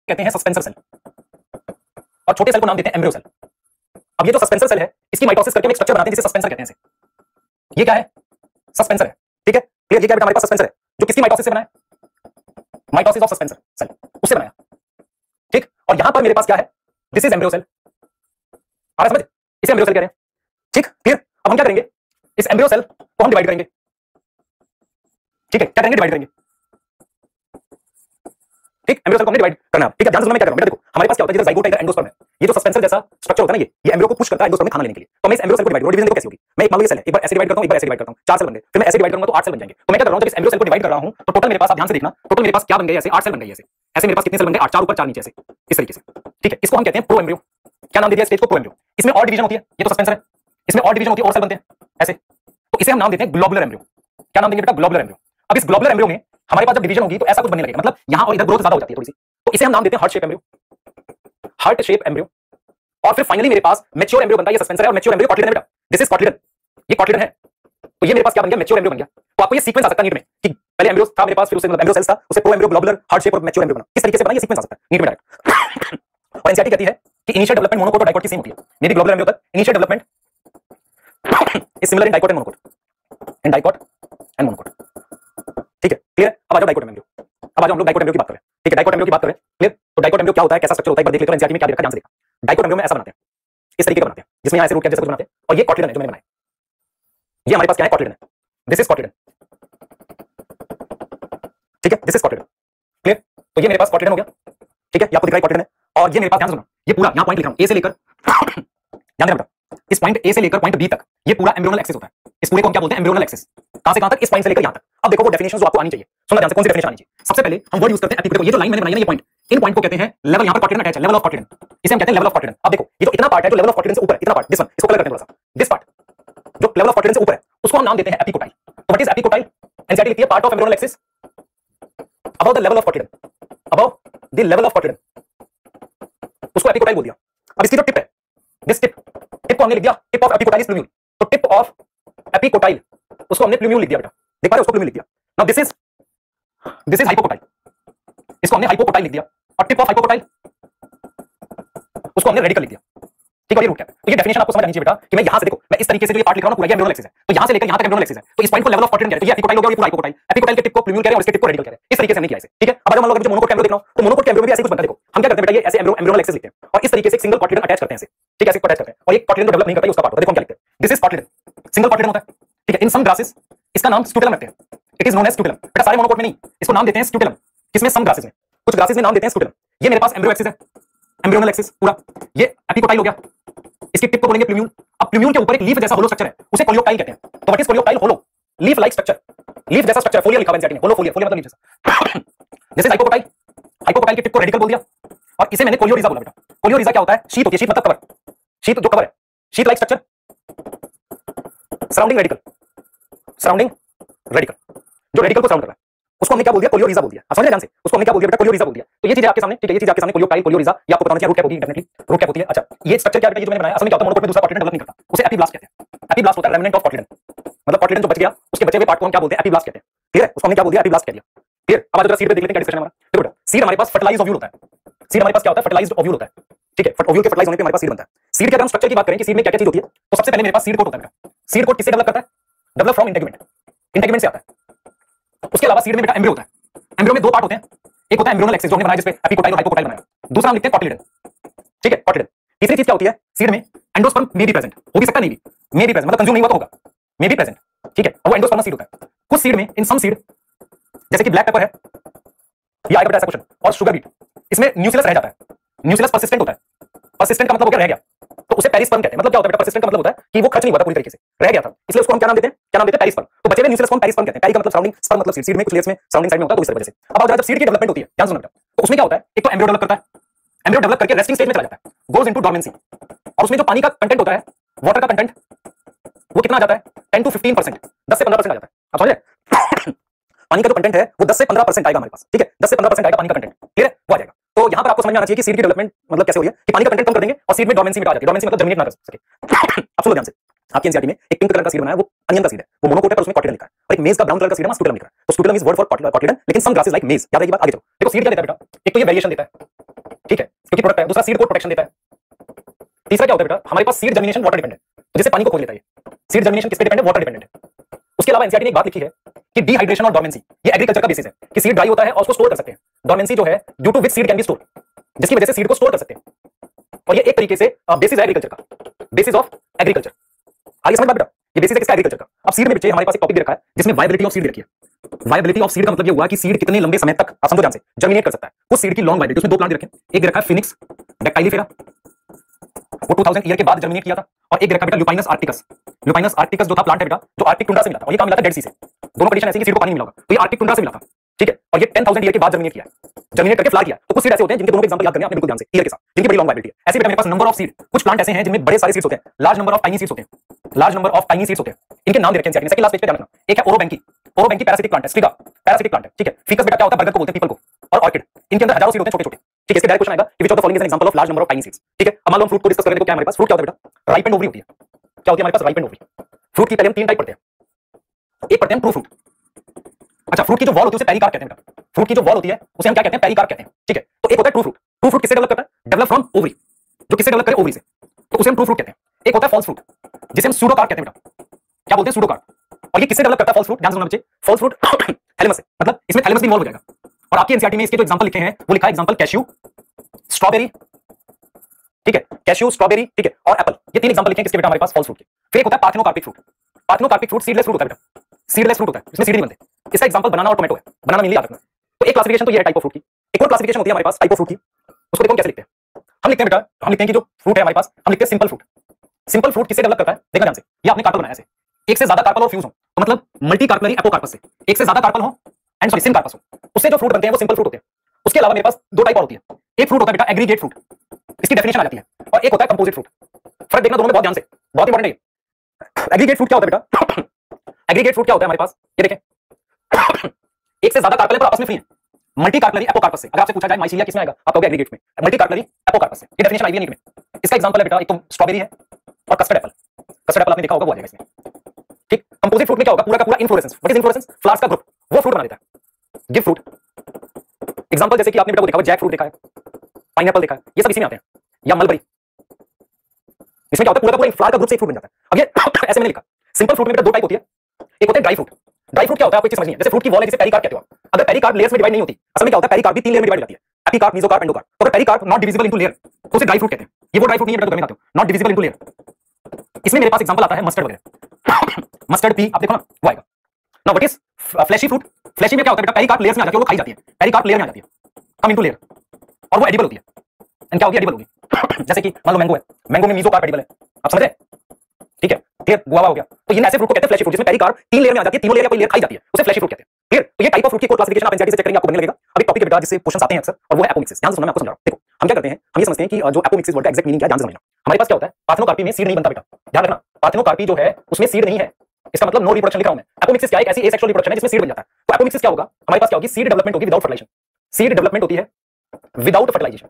कहते हैं suspensor cell और छोटे सेल को नाम देते हैं एम्ब्रियो सेल। अब ये जो सस्पेंसर सेल है इसकी माइटोसिस करके हम एक स्ट्रक्चर बनाते हैं जिसे सस्पेंसर कहते हैं। ये क्या है? सस्पेंसर है। ठीक है, क्लियर? ये क्या बेटा हमारे पास सस्पेंसर है जो किसकी माइटोसिस से बना है? माइटोसिस ऑफ सस्पेंसर सेल, उससे बनाया। ठीक, और यहां पर मेरे पास क्या है? This is embryo cell. आ रहा समझ? इसे एम्ब्रियो सेल कह रहे हैं। ठीक, क्लियर? अब हम क्या करेंगे? इस एम्ब्रियो सेल को हम डिवाइड करेंगे। ठीक है, क्या करेंगे? डिवाइड करेंगे। ठीक, एम्ब्रियो सेल को हमने डिवाइड करना है। ठीक है, ध्यान से सुनना मैं क्या कर रहा हूं। बेटा देखो हमारे पास क्या होता है, जैसे जाइगोट टाइप एंडोस्पर्म है, ये जो सस्पेंसर जैसा स्ट्रक्चर होता है ना, ये एम्ब्रियो को पुश करता है एंडोस्पर्म में खाना लेने के लिए। तो मैं इस एम्ब्रियो सेल को डिवाइड करूंगा। डिवीजन देखो कैसे होगी। मैं एक मान लो ये सेल है, एक बार ऐसे डिवाइड करता हूं, एक बार ऐसे डिवाइड करता हूं, 4 सेल बन गए। फिर मैं ऐसे डिवाइड करूंगा तो 8 सेल बन जाएंगे। तो मैं क्या कर रहा हूं, जब इस एम्ब्रियो सेल को डिवाइड कर रहा हूं तो टोटल मेरे पास, आप ध्यान से देखना, टोटल मेरे पास क्या बन गए? ऐसे 8 सेल बन गए। ऐसे ऐसे मेरे पास कितने सेल बन गए? 8, 4 ऊपर 4 नीचे, ऐसे इस तरीके से। ठीक है, इसको हम कहते हैं प्रो एम्ब्रियो। क्या नाम दे दिया स्टेज को? Pro embryo. इसमें और डिवीजन होती है, ये तो सस्पेंसर है, इसमें और डिवीजन होती है, और सेल बनते हैं ऐसे, तो इसे हम नाम देते हैं ग्लोबुलर एम्ब्रियो। क्या नाम देंगे बेटा? Globular embryo. अब इस ग्लोबुलर एम्ब्रियो में हमारे पास जब डिवीजन होगी तो ऐसा कुछ बनने लगेगा, मतलब यहां और इधर ग्रोथ ज्यादा हो जाती है थोड़ी सी, तो इसे हम नाम देते हैं heart shape embryo. Heart shape embryo. और फिर फाइनली मेरे पास मैच्योर एम्ब्रियो बनता है। ये सस्पेंसर है और मैच्योर एम्ब्रियो कॉटिलिडन है बेटा। दिस इज कॉटिलिडन, ये कॉटिलिडन है। तो ये मेरे पास क्या बन गया? मैच्योर एम्ब्रियो बन गया। तो आपको ये सीक्वेंस आ सकता है नीट में कि पहले एम्ब्रियो था मेरे पास, फिर उससे एम्ब्रियो सेल्स था, उससे pro embryo, globular, heart shape और मैच्योर एम्ब्रियो बना। किस तरीके से बना? ये सीक्वेंस आ सकता है नीट में डायरेक्ट। और एनसीईआरटी कहती है कि इनिशियल डेवलपमेंट मोनोकोट और डाइकोट की सेम होती है। मे बी ग्लोबुलर एम्ब्रियो तक initial development is similar in dicot and monocot, in dicot and monocot. ठीक है, क्लियर? अब आ जाओ डाइकोट एम्ब्रियो। अब आ जाओ हम लोग डाइकोट एम्ब्रियो की बात करें। ठीक है, डाइकोट एम्ब्रियो की बात करें। क्लियर? तो डाइकोट एम्ब्रियो क्या होता है, कैसा स्ट्रक्चर होता है, एक बार देख लेते हैं। एनसीईआरटी में क्या देखा, ध्यान से देखा। डाइकोट एम्ब्रियो में ऐसा बनाते हैं, इस तरीके का बनाते हैं, जिसमें यहां ऐसे रूट कैप जैसा कुछ बनाते हैं, और ये कॉटिलिडन है जो मैंने बनाया। ये हमारे पास क्या है? कॉटिलिडन है। This is cotyledon. ठीक है, दिस इज कॉटिलिडन। क्लियर? तो ये मेरे पास कॉटिलिडन हो गया। ठीक है, ये आपको दिख रहा है कॉटिलिडन है। और ये मेरे पास, ध्यान से सुनो, ये पूरा यहां पॉइंट लिख रहा हूं, ए से लेकर ध्यान देना बेटा, इस पॉइंट ए से लेकर पॉइंट बी तक ये पूरा एम्ब्रियोनल एक्सिस होता है। इस पूरे को हम क्या बोलते हैं? Embryonal axis. कहां से कहां तक? इस पॉइंट से लेकर यहां तक। अब देखो वो डेफिनेशन जो आपको आनी चाहिए, सुनना ध्यान से, कौन सी डेफिनेशन आनी चाहिए। सबसे पहले हम वर्ड यूज करते हैं एपिकोटाइल। ये जो लाइन मैंने बनाई है ना, ये पॉइंट, इन पॉइंट को कहते हैं लेवल। यहां पर कॉटिलिडन अटैच है, लेवल ऑफ कॉटिलिडन, इसे हम कहते हैं लेवल ऑफ कॉटिलिडन। अब देखो ये जो इतना पार्ट है जो लेवल ऑफ कॉटिलिडन से ऊपर है, इतना पार्ट, दिस वन, इसको कलर करते हैं थोड़ा सा। दिस पार्ट जो लेवल ऑफ कॉटिलिडन से ऊपर है उसको हम नाम देते हैं एपिकोटाइल। तो व्हाट इज एपिकोटाइल? एनसीईआरटी लिखती है part of embryonal axis above the level of cotyledon, above the level of cotyledon, उसको एपिकोटाइल बोल दिया। अब इसकी जो टिप है, दिस टिप, टिप को हमने लिख दिया tip of epicotyl is plumule. तो टिप ऑफ एपिकोटाइल उसको हमने प्लूम्यूल लिख दिया बेटा, देख पा रहे हो? उसको प्लूम्यूल लिख दिया। नाउ दिस इज हाइपोकोटाइल, इसको हमने हाइपोकोटाइल लिख दिया। और टिप ऑफ हाइपोकोटाइल उसको हमने रेडिकल लिख दिया। ठीक है, ये रूट कैप। तो ये डेफिनेशन आपको समझ आनी चाहिए बेटा कि मैं यहां से, देखो मैं इस तरीके से जो ये पार्ट लिख रहा हूं ना, पूरा ये एम्ब्रियोनल एक्सिस है, तो यहां से लेकर यहां तक एम्ब्रियोनल एक्सिस है। तो इस पॉइंट को लेवल ऑफ कॉटिलिडन कहते हैं। तो ये एपिकोटाइल हो गया, ये पूरा हाइपोकोटाइल। एपिकोटाइल के टिप को प्लूम्यूल कह रहे हैं और इसके टिप को रेडिकल कह रहे हैं। इस तरीके से हमने किया इसे। ठीक है, अब अगर मान लो मुझे मोनोकोट एम्ब्रियो देखना हो तो मोनोकोट एम्ब्रियो में भी ऐसे कुछ बनता है। देखो हम क्या करते हैं बेटा, ये ऐसे एम्ब्रियोनल एक्सिस लिखते हैं और इस तरीके से एक सिंगल कॉटिलिडन अटैच करते हैं ऐसे। ठीक है, ऐसे अटैच करते हैं और एक कॉटिलिडन डेवलप नहीं करता है, उसका पार्ट होता है। देखो हम क्या लिखते हैं, this is cotyledon, single cotyledon होता है। ठीक है, इन सम ग्रासेस इसका नाम स्क्यूटेलम रखते हैं। It is known as scutellum. बेटा सारे मोनोकोट में नहीं, इसको नाम देते हैं स्क्यूटेलम। किसमें? सम ग्रासेस में, कुछ ग्रासेस में नाम देते हैं स्क्यूटेलम। ये मेरे पास एम्ब्रियो एक्सिस है, एम्ब्रियोनल एक्सिस पूरा। ये एपिकोटाइल हो गया, इसके टिप को बोलेंगे प्लूम्यूल। अब प्लूम्यूल के ऊपर एक लीफ जैसा होलो स्ट्रक्चर है, उसे कोलियोटाइल कहते हैं। तो what is coleoptile? Hollow, leaf like structure, leaf जैसा स्ट्रक्चर। फोलिया लिखा हुआ है एनसीईआरटी में, होलो फोलिया, फोलिया मतलब लीफ जैसा। जैसे हाइपोकोटाइल, हाइपोकोटाइल के टिप को रेडिकल बोल दिया और इसे मैंने कोलियोरिजा बोला बेटा। कोलियोरिजा क्या होता है? शीट होती है, शीट मतलब कवर, शीट जो कवर है, sheet like structure surrounding radical, surrounding radical, जो रेडिकल को सराउंड कर रहा है उसको हमने क्या बोल दिया? कोलियोरिजा बोल दिया। आप समझ ध्यान से, उसको हमने क्या बोल दिया बेटा? कोलियोरिजा बोल दिया। तो ये चीज आपके सामने, ठीक है, ये चीज आपके सामने कोलियोटाइल, कोलियोरिजा, ये आपको बताना चाहिए। रूट कैप होगी, डेफिनेटली रूट कैप होती है। अच्छा, ये स्ट्रक्चर क्या बेटा, ये जो मैंने बनाया, असल में क्या होता है, मोनोकोट में दूसरा कॉटिलिडन डेवलप नहीं करता, उसे एपिब्लास्ट कहते हैं। एपिब्लास्ट होता है रेमिनेंट ऑफ कॉटिलिडन, मतलब कॉटिलिडन जो बच गया उसके बचे हुए पार्ट को हम क्या बोलते हैं? एपिब्लास्ट कहते हैं। क्लियर है? उसको हमने क्या बोल दिया? एपिब्लास्ट कह दिया। क्लियर? अब जरा सीड पे देख लेते हैं क्या डिस्कशन हमारा। देखो बेटा, सीड हमारे पास फर्टिलाइज्ड ओव्यूल होता है। सीड हमारे पास क्या होता है? फर्टिलाइज्ड ओव्यूल होता है। ठीक है, ओव्यूल के फर्टिलाइज होने पे हमारे पास सीड बनता है। सीड के अगर हम स्ट्रक्चर की बात करें कि सीड में क्या क्या चीज होती है, तो सबसे पहले मेरे पास सीड कोट होता है। सीड कोट किससे डेवलप करता है? डेवलप फ्रॉम इंटेगुमेंट, इंटेगुमेंट से आता है। उसके अलावा सीड में बेटा एम्ब्रियो होता है। एम्ब्रियो में दो पार्ट होते हैं, एक होता है एम्ब्रियोनल एक्सिस जो हमने बनाया, जिसपे एपिकोटाइल और हाइपोकोटाइल बनाया। दूसरा हम लिखते हैं कॉटिलिडन। ठीक है, कॉटिलिडन। तीसरी चीज क्या होती है? सीड में एंडोस्पर्म मे बी प्रेजेंट, हो भी सकता नहीं भी, मे बी प्रेजेंट मतलब कंज्यूम नहीं हुआ तो होगा, मे बी प्रेजेंट। ठीक है, और वो एंडोस्पर्म सीड होता है। कुछ सीड में, इन सम सीड, जैसे कि ब्लैक पेपर है, ये आएगा बेटा ऐसा क्वेश्चन, और शुगर बीट, इसमें न्यूक्लियस रह जाता है। न्यूक्लियस पर्सिस्टेंट होता है। पर्सिस्टेंट का मतलब हो गया रह गया, तो उसे पेरिस्पर्म कहते हैं। मतलब क्या होता है बेटा? पर्सिस्टेंट का मतलब होता है कि वो खर्च नहीं हुआ था, पूरी तरीके से रह गया था, इसलिए उसको हम क्या नाम देते हैं? क्या नाम देते हैं? पेरिस्पर्म। तो बचे हुए न्यूक्लियस को हम पेरिस्पर्म कहते हैं। पेरी का मतलब सराउंडिंग, स्पर्म मतलब सीड, सीड में कुछ लेयर्स में सराउंडिंग साइड में होता है, तो इस वजह से। अब जब सीड की डेवलपमेंट होती है, ध्यान सुनना बेटा, तो उसमें क्या होता है? एक तो एम्ब्रियो डेवलप करता है, एम्ब्रियो डेवलप करके रेस्टिंग स्टेज में चला जाता है, गोज इनटू डॉर्मेंसी, और उसमें जो पानी का कंटेंट होता है, वाटर का कंटेंट, वो कितना आ जाता है? 10 to 15%, 10 से 15% आ जाता है। आप समझे? पानी का जो कंटेंट है वो 10 से 15% आएगा हमारे पास। ठीक है, 10 से 15% आएगा पानी का कंटेंट। क्लियर है? वो आ जाएगा। तो यहां पर आपको समझ में आना चाहिए कि सीड की डेवलपमेंट मतलब कैसे हो रही है कि पानी का कंटेंट कम कर देंगे और सीड में डोर्मेंसी में आ जाती है। डोर्मेंसी मतलब जर्मिनेट ना कर सके। अब सुनो ध्यान से, आपकी एनसीईआरटी में एक पिंक कलर का सीड बनाया, वो अनियन का सीड है, वो मोनोकोट है पर उसमें कॉटिलिडन लिखा है, और एक मेज का ब्राउन कलर का सीड है, स्क्यूटेलम लिखा है। तो scutellum is word for cotyledon, लेकिन सम ग्रासेस लाइक मेज। याद रखिए बात, आगे चलो। देखो सीड क्या देता है बेटा? एक तो ये वेरिएशन देता है, क्योंकि प्रोडक्ट है। दूसरा सीड कोट प्रोटेक्शन देता है। तीसरा क्या होता है बेटा, हमारे पास सीड जर्मिनेशन वाटर डिपेंडेंट, तो जैसे पानी को खोज लेता है। सीड जर्मिनेशन किस पे डिपेंड है, वाटर डिपेंडेंट है। उसके अलावा एनसीईआरटी ने एक बात लिखी है कि डिहाइड्रेशन और डोर्मेंसी ये एग्रीकल्चर का बेसिस है कि सीड ड्राई होता है और उसको स्टोर कर सकते हैं। डोर्मेंसी जो है due to which seed can be store, जिसकी वजह से सीड को स्टोर कर सकते हैं। और ये एक तरीके से बेसिस है एग्रीकल्चर का, बेसिस ऑफ एग्रीकल्चर। आगे समझ बेटा, ये बेसिस है किसका, एग्रीकल्चर का। अब सीड में बच्चे हमारे पास एक टॉपिक दे रखा है जिसमें वायबिलिटी ऑफ सीड रखी है। वायबिलिटी ऑफ सीड का मतलब ये हुआ कि सीड कितने लंबे समय तक, आप समझो ध्यान से, जर्मिनेट कर सकता है। उस सीड की लॉन्ग वायबिलिटी, उसमें दो प्लांट रखे, एक रखा है फिनिक्स डैक्टाइलिफेरा, वो 2000 ईयर के बाद जर्मिनेट किया था, और एक रखा बेटा लुपाइनस आर्क्टिकस। लुपाइनस आर्क्टिकस जो था प्लांट है बेटा, जो आर्कटिक टुंड्रा से मिला था, और ये कहां मिला था, डेड सी से। दोनों कंडीशन ऐसी कि सीड को पानी नहीं मिला होगा, तो ये आर्कटिक टुंड्रा से मिला था, ठीक है। और ये 10000 ईयर के बाद जर्मिनेट किया है, जर्मिनेट करके फ्लावर किया। तो कुछ सीड ऐसे होते हैं जिनके दोनों के एग्जांपल याद करने हैं आपने बिल्कुल ध्यान से, ईयर के साथ, जिनकी बड़ी लॉन्ग वायबिलिटी है। ऐसे बेटा मेरे पास नंबर ऑफ सीड, कुछ प्लांट ऐसे हैं जिनमें बड़े सारे सीड्स होते हैं, large number of tiny seeds होते हैं, large number of tiny seeds होते हैं। इनके नाम दे रखे हैं सेकंड लास्ट पेज पे ध्यान रखना। एक है ओरोबैंकी, ओरोबैंकी पैरासिटिक प्लांट है, स्ट्रिगा पैरासिटिक प्लांट है, ठीक है। फिकस बेटा क्या होता है, बरगद को बोलते हैं, पीपल को। और ऑर्किड, इनके अंदर हजारों सीड होते हैं छोटे छोटे, ठीक है। इसके डायरेक्ट क्वेश्चन आएगा कि which of the following is an example of large number of tiny seeds, ठीक है। अब मान लो हम फ्रूट को डिस्कस करें तो क्या है हमारे पास, फ्रूट क्या होता है बेटा, राइपेंड ओवरी होती है। क्या होती है हमारे पास, राइपेंड ओवरी। फ्रूट की पहले हम तीन टाइप पढ़ते हैं। एक पढ़ते हैं ट्रू फ्रूट। अच्छा, फ्रूट की जो वॉल होती है उसे पेरिकार्प कहते हैं बेटा। फ्रूट की जो वॉल होती है उसे हम क्या कहते हैं, पेरिकार्प कहते हैं, ठीक है। तो एक होता है ट्रू फ्रूट। ट्रू फ्रूट किससे डेवलप करता है, डेवलप फ्रॉम ओवरी, जो किससे डेवलप करे, ओवरी से, तो उसे हम ट्रू फ्रूट कहते हैं। एक होता है फॉल्स फ्रूट, जिसे हम सूडोकार्प कहते हैं बेटा। क्या बोलते हैं, सूडोकार्प। और ये किससे डेवलप करता है, फॉल्स फ्रूट, ध्यान से सुनना बच्चे। फॉल्स फ्रूट थैलेमस से, मतलब इसमें थैलेमस भी इन्वॉल्व हो जाएगा। और आपकी एनसीईआरटी में इसके जो एग्जांपल लिखे हैं वो लिखा है एग्जांपल कैश्यू, स्ट्रॉबेरी, ठीक है, कैश्यू, स्ट्रॉबेरी, ठीक है, और एप्पल। ये तीन एग्जांपल लिखे हैं किसके बेटा, हमारे पास फॉल्स फ्रूट के। फिर एक होता है parthenocarpic fruit. Parthenocarpic fruit seedless fruit होता है बेटा, सीडलेस फ्रूट होता है, इसमें सीड नहीं बनते। इसका एग्जांपल बनाना और टोमेटो है, बनाना मेनली याद रखना। तो एक क्लासिफिकेशन तो ये है टाइप ऑफ फ्रूट की। एक और क्लासिफिकेशन होती है हमारे पास टाइप ऑफ फ्रूट की, उसको देखो हम कैसे लिखते हैं। हम लिखते हैं बेटा, हम लिखते हैं कि जो फ्रूट है हमारे पास, हम लिखते हैं सिंपल फ्रूट। सिंपल फ्रूट किससे डेवलप करता है, देखना ध्यान से। ये आपने कार्पल बनाया ऐसे, एक से ज्यादा कार्पल और फ्यूज हो, तो मतलब मल्टी कार्पलरी एपोकार्पस से एक से ज्यादा कार्पल हो एंड सॉरी सिन कार्पस हो, उससे जो फ्रूट बनते हैं वो सिंपल फ्रूट होते हैं। उसके अलावा मेरे पास दो टाइप और होती है। एक फ्रूट होता है बेटा एग्रीगेट फ्रूट, इसकी डेफिनेशन आ जाती है, और एक होता है कंपोजिट फ्रूट। फर्क देखना दोनों में बहुत ध्यान से, बहुत इंपॉर्टेंट है। एग्रीगेट फ्रूट क्या होता है बेटा, एग्रीगेट फ्रूट क्या होता है हमारे पास, ये देखें, एक से ज्यादा कार्पल है पर आपस में फ्री है, मल्टी कार्पलरी एपोकार्पस से। अगर आपसे पूछा जाए माइसीलिया किसमें आएगा, आप कहोगे एग्रीगेट में, मल्टी कार्पलरी एपोकार्पस से। ये डेफिनेशन आई है नीट में। इसका एग्जांपल है बेटा, एक तो स्ट्रॉबेरी है और कस्टर्ड एप्पल। कस्टर्ड एप्पल आपने देखा होगा, वो आ जाएगा इसमें, ठीक। कंपोजिट फ्रूट में क्या होगा, पूरा का पूरा inflorescence. What is inflorescence, flowers का ग्रुप, वो फ्रूट बना देता है। गिव फ्रूट एग्जांपल जैसे कि आपने बेटा वो देखा, जैक फ्रूट देखा है, पाइनएप्पल देखा है, ये सब इसी में आते हैं, या मलबरी। इसमें क्या होता है, पूरा का पूरा फ्लावर का ग्रुप से एक फ्रूट बन जाता है। अब ये ऐसे मैंने लिखा, सिंपल फ्रूट में बेटा दो टाइप होती है। एक होता है ड्राई फ्रूट। ड्राई फ्रूट क्या होता है आपको एक चीज समझनी है, जैसे फ्रूट की वॉल है जिसे पेरिकार्प कहते हो आप। अगर पेरिकार्प लेयर्स में डिवाइड नहीं होती, असल में क्या होता है, पेरिकार्प भी तीन लेयर में डिवाइड हो जाती है, एपिकार्प, मेसोकार्प, एंडोकार्प। तो अगर pericarp not divisible into layer तो उसे ड्राई फ्रूट कहते हैं। ये वो ड्राई फ्रूट नहीं है बेटा, तो नॉट डिविजिबल इनटू लेयर। इसमें मेरे पास एग्जांपल आता है मस्टर्ड वगैरह, मस्टर्ड पी, आप देखो ना वो आएगा। Now what is fleshy fruit. Fleshy में क्या होता है बेटा, पेरिकार्प लेयर्स में आ जाती है, वो खाई जाती है, पेरिकार्प लेयर में आ जाती है, कम इनटू लेयर, और वो एडिबल होती है। एंड क्या होगी, एडिबल होगी। जैसे कि मान लो मैंगो है, मैंगो में मेसोकार्प एडिबल है, आप समझ रहे हैं, ठीक है। फिर गुआवा हो गया, तो ये ऐसे फ्रूट को कहते हैं फ्लैशी फ्रूट, जिसमें पेरिकार्प तीन लेयर में आ जाती है, तीनों लेयर या कोई लेयर खाई जाती है, उसे फ्लैशी फ्रूट कहते हैं। क्लियर। तो ये टाइप ऑफ फ्रूट की कोई क्लासिफिकेशन आप एनसीईआरटी से चेक करेंगे, आपको बनने लगेगा। अब एक टॉपिक है बेटा जिससे क्वेश्चंस आते हैं अक्सर, और वो है एपोमिक्सिस। ध्यान से सुनना, मैं आपको समझा रहा हूं। देखो हम क्या करते हैं, हम ये समझते हैं कि जो एपोमिक्सिस वर्ड का एग्जैक्ट मीनिंग क्या है, ध्यान से समझना। हमारे पास क्या होता है, पार्थेनोकार्पी में सीड नहीं बनता बेटा, ध्यान रखना। पार्थेनोकार्पी जो है उसमें सीड नहीं है, इसका मतलब नो रिप्रोडक्शन लिख रहा हूं मैं। एपोमिक्सिस क्या है, एक ऐसी एसेक्सुअल रिप्रोडक्शन है जिसमें सीड बन जाता है। तो एपोमिक्सिस क्या होगा, हमारे पास क्या होगी, सीड डेवलपमेंट होगी विदाउट फर्टिलाइजेशन। सीड डेवलपमेंट होती है विदाउट फर्टिलाइजेशन।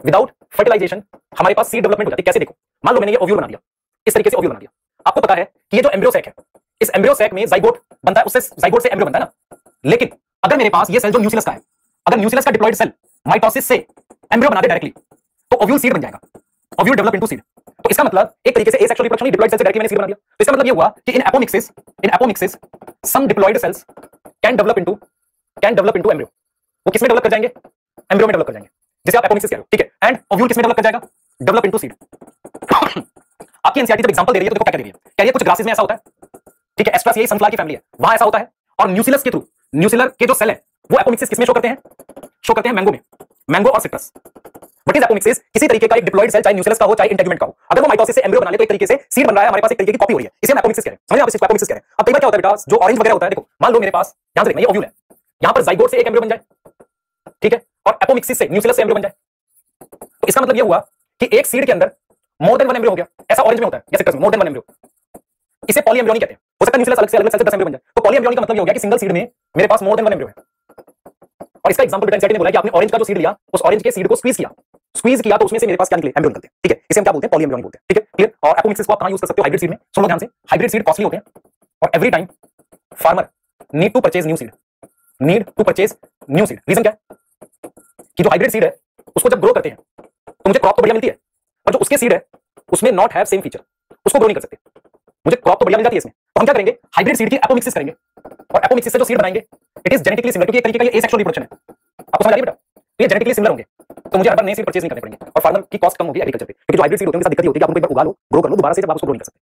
विदाउट फर्टिलाइजेशन हमारे पास सीड डेवलपमेंट हो जाती है। कैसे, देखो मान लो मैंने ये ओव्यूल बना दिया, इस तरीके से ओव्यूल बना दिया। आपको पता है कि ये जो एम्ब्रियो सैक है, इस एम्ब्रियो सैक में जाइगोट बनता है, उससे जाइगोट से एम्ब्रियो बनता है ना। लेकिन अगर मेरे पास ये सेल जो न्यूक्लियस का है, अगर न्यूक्लियस का डिप्लॉयड सेल माइटोसिस से एम्ब्रियो बना दे डायरेक्टली, तो ओव्यूल सीड बन जाएगा, ओव्यूल डेवलप इनटू सीड। तो इसका मतलब एक तरीके से एसेक्सुअल रिप्रोडक्शन डिप्लॉयड सेल से डायरेक्टली मैंने सीड बना दिया। तो इसका मतलब ये हुआ कि in apomixis some diploid cells can develop into embryo. वो किसमें डेवलप कर जाएंगे, एम्ब्रियो में डेवलप कर जाएंगे, जिसे आप एपोमिक्सिस कह रहे हो, ठीक है। एंड ओव्यूल किसमें डेवलप कर जाएगा, डेवलप इनटू सीड। आपकी एनसीईआरटी जब एग्जांपल दे रही है तो देखो क्या कह रही है, कह रही है कुछ ग्रासेस में ऐसा होता है, ठीक है, एस्ट्रासियाई सनफ्लावर की फैमिली है, वहां ऐसा होता है। और न्यूसिलस के थ्रू, न्यूसिलर के जो सेल है वो एपोमिक्सिस किसमें शो करते हैं, शो करते हैं मैंगो में, मैंगो और सिट्रस। व्हाट इज एपोमिक्सिस, किसी तरीके का एक डिप्लॉयड सेल, चाहे न्यूसिलस का हो चाहे इंटेगुमेंट का हो, अगर वो माइटोसिस से एम्ब्रियो बना ले तो एक तरीके से सीड बन रहा है, हमारे पास एक तरीके की कॉपी हो रही है, इसे हम एपोमिक्सिस कह रहे हैं। समझे आप, इसको एपोमिक्सिस कह रहे हैं। अब कई बार क्या होता है बेटा, जो ऑरेंज वगैरह होता है, देखो मान लो मेरे पास, ध्यान से देखना, ये ओव्यूल है, यहां पर जाइगोट से एक एम्ब्रियो बन जाए, ठीक है, और एपोमिक्सिस से न्यूसिलस से एम्ब्रियो बन जाए। तो इसका मतलब ये हुआ कि एक सीड के अंदर मोर देन वन एम्ब्रियो हो गया। ऐसा ऑरेंज में होता है या सिट्रस में, मोर देन वन एम्ब्रियो। इसे पॉली एम्ब्रियो नहीं कहते। हो सकता है न्यूक्लियस अलग से 10 एम्ब्रियो बन जाए। तो पॉली एम्ब्रियो का मतलब ये हो गया कि सिंगल सीड में मेरे पास मोर देन वन एम्ब्रियो है। और इसका एग्जांपल बेटा एनसीईआरटी ने बोला कि आपने ऑरेंज का जो सीड लिया, उस ऑरेंज के सीड को स्क्वीज किया तो उसमें से मेरे पास क्या निकले, एम्ब्रियो निकलते हैं, ठीक है। इसे हम क्या बोलते हैं, पॉली एम्ब्रियो बोलते हैं, ठीक है, क्लियर। और एपोमिक्सिस को आप कहां यूज कर सकते हो, हाइब्रिड सीड में। सुन लो ध्यान से, हाइब्रिड सीड कॉस्टली होते हैं और every time farmer need to purchase new seed, reason क्या है कि जो हाइब्रिड सीड है उसको जब ग्रो करते हैं तो मुझे क्रॉप तो बढ़िया मिलती है, पर जो उसके सीड है उसमें नॉट हैव सेम फीचर, उसको ग्रो नहीं कर सकते। मुझे क्रॉप तो बढ़िया मिल जाती है इसमें, तो हम क्या करेंगे, हाइब्रिड सीड की एपोमिक्सिस करेंगे, और एपोमिक्सिस से जो सीड बनाएंगे इट इज जेनेटिकली सिमिलर, क्योंकि एक तरीके का ये एसेक्सुअल रिप्रोडक्शन है। आपको समझ आ रही है बेटा? तो ये जेनेटिकली सिमिलर होंगे, तो मुझे हर बार नए सीड परचेज नहीं करने पड़ेंगे, और फार्मर की कॉस्ट कम होगी एग्रीकल्चर पे, क्योंकि जो हाइब्रिड सीड होते हैं उनके साथ दिक्कत ये होती है कि आप उनको एक बार उगा लो, ग्रो कर लो, दोबारा से जब आप उसको ग्रो नहीं कर सकते।